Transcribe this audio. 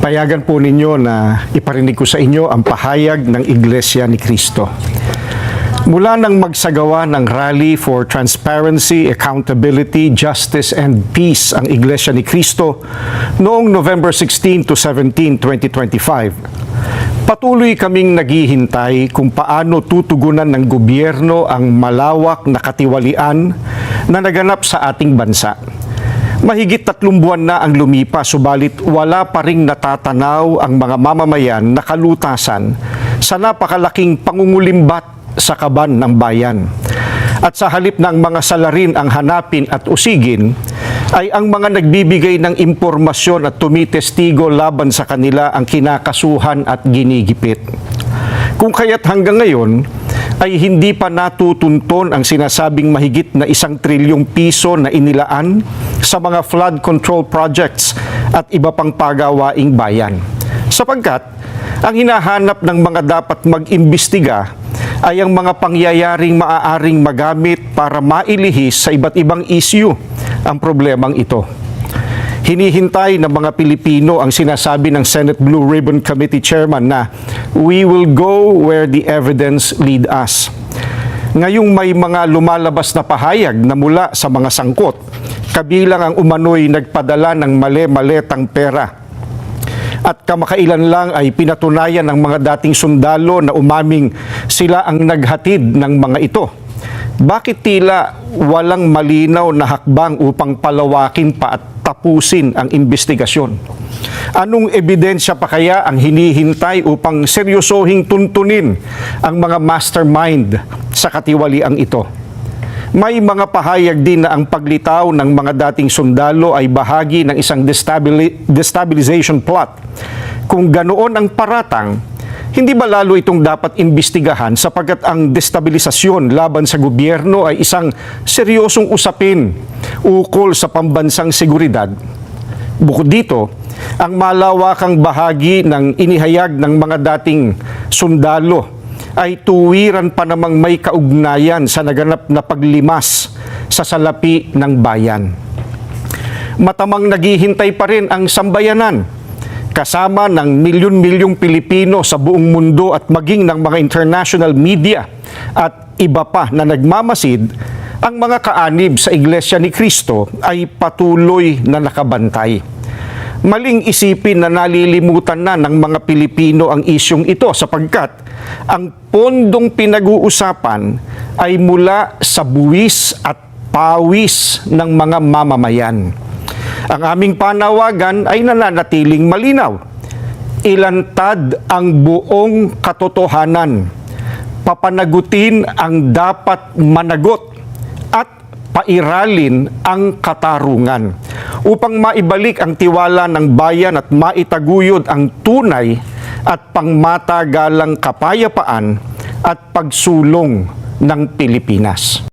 Pinayagan po ninyo na iparinig ko sa inyo ang pahayag ng Iglesia ni Cristo. Mula nang magsagawa ng Rally for Transparency, Accountability, Justice, and Peace ang Iglesia ni Cristo noong November 16 to 17, 2025, patuloy kaming naghihintay kung paano tutugunan ng gobyerno ang malawak na katiwalian na naganap sa ating bansa. Mahigit 3 buwan na ang lumipas, subalit wala pa ring natatanaw ang mga mamamayan na kalutasan sa napakalaking pangungulimbat sa kaban ng bayan. At sa halip na ang mga salarin ang hanapin at usigin, ay ang mga nagbibigay ng impormasyon at tumitestigo laban sa kanila ang kinakasuhan at ginigipit. Kung kaya't hanggang ngayon, ay hindi pa natutunton ang sinasabing mahigit na 1 trilyong piso na inilaan sa mga flood control projects at iba pang pagawaing bayan. Sapagkat ang hinahanap ng mga dapat mag-imbestiga ay ang mga pangyayaring maaaring magamit para mailihis sa iba't ibang issue ang problemang ito. Hinihintay ng mga Pilipino ang sinasabi ng Senate Blue Ribbon Committee Chairman na we will go where the evidence lead us. Ngayong may mga lumalabas na pahayag na mula sa mga sangkot, kabilang ang umano'y nagpadala ng mali-maletang pera. At kamakailan lang ay pinatunayan ng mga dating sundalo na umaming sila ang naghatid ng mga ito. Bakit tila walang malinaw na hakbang upang palawakin pa at tapusin ang investigasyon? Anong ebidensya pa kaya ang hinihintay upang seryosohing tuntunin ang mga mastermind sa katiwaliang ito? May mga pahayag din na ang paglitaw ng mga dating sundalo ay bahagi ng isang destabilization plot. Kung ganoon ang paratang, hindi ba lalo itong dapat imbestigahan sapagkat ang destabilisasyon laban sa gobyerno ay isang seryosong usapin ukol sa pambansang seguridad? Bukod dito, ang malawakang bahagi ng inihayag ng mga dating sundalo ay tuwiran pa namang may kaugnayan sa naganap na paglimas sa salapi ng bayan. Matamang naghihintay pa rin ang sambayanan, kasama ng milyon-milyong Pilipino sa buong mundo at maging ng mga international media at iba pa na nagmamasid, ang mga kaanib sa Iglesia ni Cristo ay patuloy na nakabantay. Maling isipin na nalilimutan na ng mga Pilipino ang isyong ito sapagkat ang pondong pinag-uusapan ay mula sa buwis at pawis ng mga mamamayan. Ang aming panawagan ay nananatiling malinaw. Ilantad ang buong katotohanan. Papanagutin ang dapat managot at pairalin ang katarungan upang maibalik ang tiwala ng bayan at maitaguyod ang tunay at pangmatagalang kapayapaan at pagsulong ng Pilipinas.